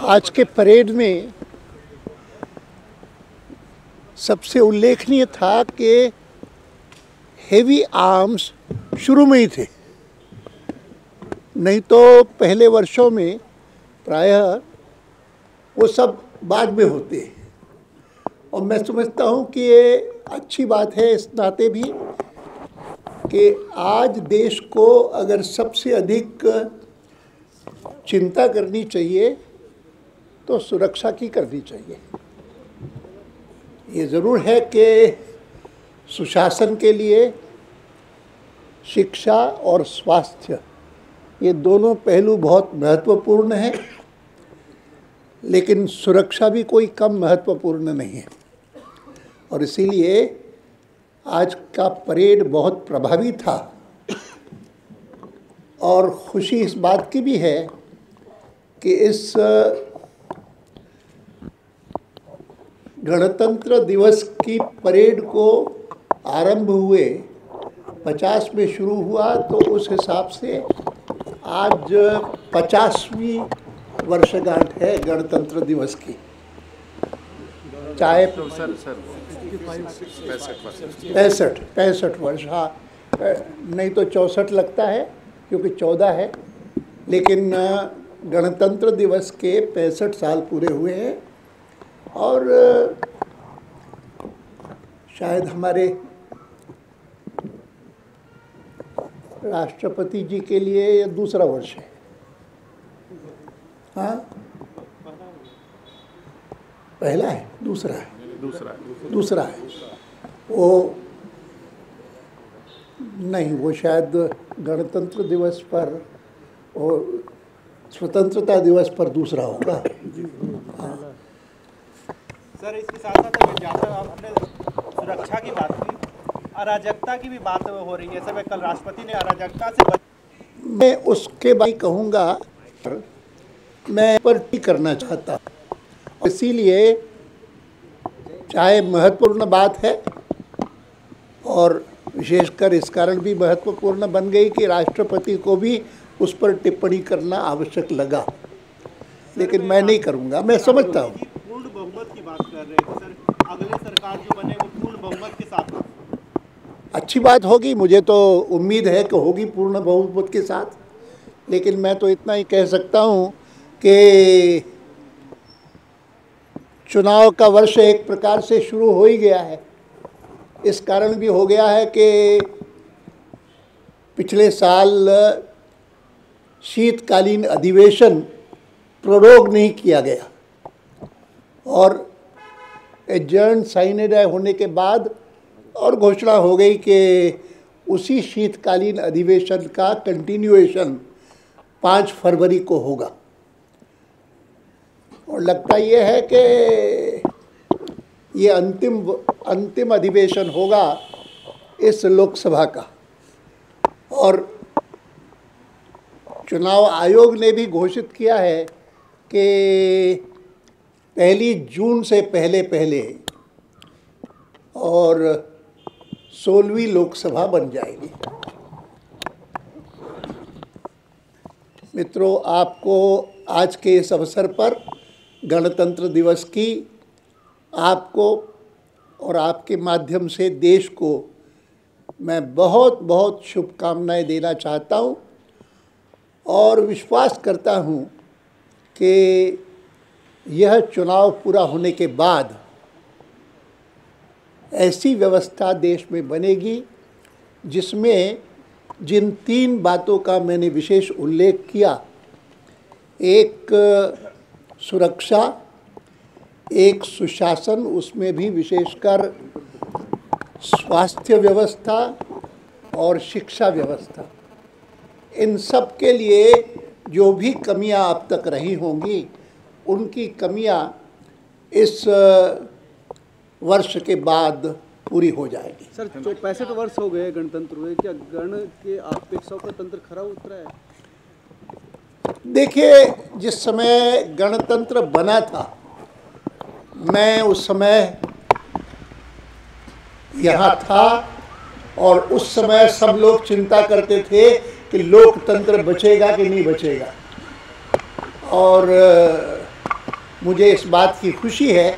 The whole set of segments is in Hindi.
आज के परेड में सबसे उल्लेखनीय था कि हेवी आर्म्स शुरू में ही थे, नहीं तो पहले वर्षों में प्रायः वो सब बाद में होते हैं। और मैं समझता हूँ कि ये अच्छी बात है इस नाते भी कि आज देश को अगर सबसे अधिक चिंता करनी चाहिए तो सुरक्षा की करनी चाहिए। ये ज़रूर है कि सुशासन के लिए शिक्षा और स्वास्थ्य ये दोनों पहलू बहुत महत्वपूर्ण हैं, लेकिन सुरक्षा भी कोई कम महत्वपूर्ण नहीं है। और इसीलिए आज का परेड बहुत प्रभावी था। और खुशी इस बात की भी है कि इस गणतंत्र दिवस की परेड को आरंभ हुए 50 में शुरू हुआ, तो उस हिसाब से आज 50वीं वर्षगांठ है गणतंत्र दिवस की। चाहे 65 वर्ष, हाँ, नहीं तो 64 लगता है क्योंकि 14 है, लेकिन गणतंत्र दिवस के 65 साल पूरे हुए हैं। और शायद हमारे राष्ट्रपति जी के लिए ये दूसरा वर्ष है। हाँ, पहला है, दूसरा है, दूसरा है। वो नहीं, वो शायद गणतंत्र दिवस पर और स्वतंत्रता दिवस पर दूसरा होगा। हाँ। सर, इसके साथ साथ जहाँ आपने सुरक्षा की बात की, अराजकता की भी बात हो रही है। सब कल राष्ट्रपति ने अराजकता से मैं उसके बारे में कहूँगा, मैं पर करना चाहता हूँ। इसीलिए चाहे महत्वपूर्ण बात है, और विशेषकर इस कारण भी महत्वपूर्ण बन गई कि राष्ट्रपति को भी उस पर टिप्पणी करना आवश्यक लगा, लेकिन मैं नहीं करूँगा। मैं समझता हूँ पूर्ण बहुमत की बात कर रहे थे सर, अगले सरकार जो बने वो पूर्ण बहुमत के साथ अच्छी बात होगी। मुझे तो उम्मीद है कि होगी पूर्ण बहुमत के साथ, लेकिन मैं तो इतना ही कह सकता हूँ कि चुनाव का वर्ष एक प्रकार से शुरू हो ही गया है। इस कारण भी हो गया है कि पिछले साल शीतकालीन अधिवेशन प्रोरोग नहीं किया गया, और एडजर्न साइन डाई होने के बाद और घोषणा हो गई कि उसी शीतकालीन अधिवेशन का कंटिन्यूएशन 5 फरवरी को होगा। और लगता यह है कि ये अंतिम अधिवेशन होगा इस लोकसभा का। और चुनाव आयोग ने भी घोषित किया है कि 1 जून से पहले और 16वीं लोकसभा बन जाएगी। मित्रों, आपको आज के इस अवसर पर गणतंत्र दिवस की आपको और आपके माध्यम से देश को मैं बहुत बहुत शुभकामनाएं देना चाहता हूं, और विश्वास करता हूं कि यह चुनाव पूरा होने के बाद ऐसी व्यवस्था देश में बनेगी जिसमें जिन 3 बातों का मैंने विशेष उल्लेख किया, एक सुरक्षा, एक सुशासन, उसमें भी विशेषकर स्वास्थ्य व्यवस्था और शिक्षा व्यवस्था, इन सब के लिए जो भी कमियां अब तक रही होंगी, उनकी कमियां इस वर्ष के बाद पूरी हो जाएगी। सर, 65 वर्ष हो गए गणतंत्र हुए, क्या गण के अपेक्षाओं पर तंत्र खरा उतरा है? देखिए, जिस समय गणतंत्र बना था, मैं उस समय यहाँ था, और उस समय सब लोग चिंता करते थे कि लोकतंत्र बचेगा कि नहीं बचेगा। और मुझे इस बात की खुशी है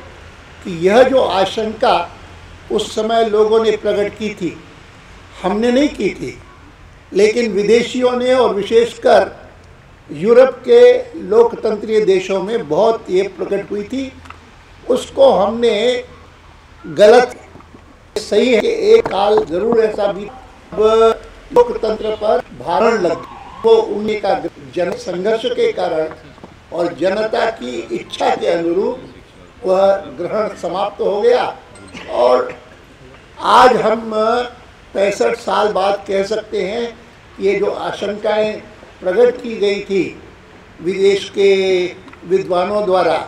कि यह जो आशंका उस समय लोगों ने प्रकट की थी, हमने नहीं की थी, लेकिन विदेशियों ने और विशेषकर यूरोप के लोकतंत्रीय देशों में बहुत ये प्रकट हुई थी, उसको हमने गलत। सही है कि एक काल जरूर ऐसा भी लोकतंत्र पर भारण लग वो उन्हीं का जन संघर्ष के कारण और जनता की इच्छा के अनुरूप वह ग्रहण समाप्त हो गया। और आज हम 65 साल बाद कह सकते हैं ये जो आशंकाएं प्रकट की गई थी विदेश के विद्वानों द्वारा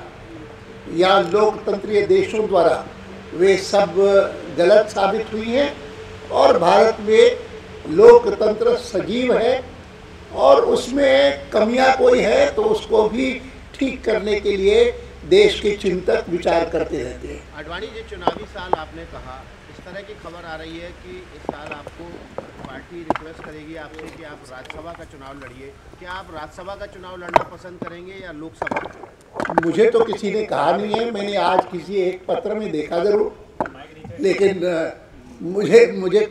या लोकतंत्रीय देशों द्वारा, वे सब गलत साबित हुई हैं और भारत में लोकतंत्र सजीव है और उसमें कमियां कोई है तो उसको भी ठीक करने के लिए देश के चिंतक विचार करते रहते हैं। आडवाणी जी, चुनावी साल आपने कहा, इस तरह की खबर आ रही है कि इस साल आपको पार्टी रिक्वेस्ट करेगी आपसे कि आप राज्यसभा का चुनाव लड़िए। क्या आप राज्यसभा का चुनाव लड़ना पसंद करेंगे या लोकसभा? मुझे तो किसी ने कहा नहीं है, मैंने आज किसी एक पत्र में देखा जरूर, लेकिन मुझे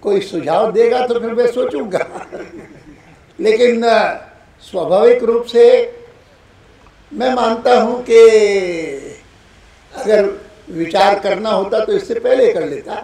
कोई सुझाव देगा तो फिर मैं सोचूंगा। लेकिन स्वाभाविक रूप से मैं मानता हूं कि अगर विचार करना होता तो इससे पहले कर लेता।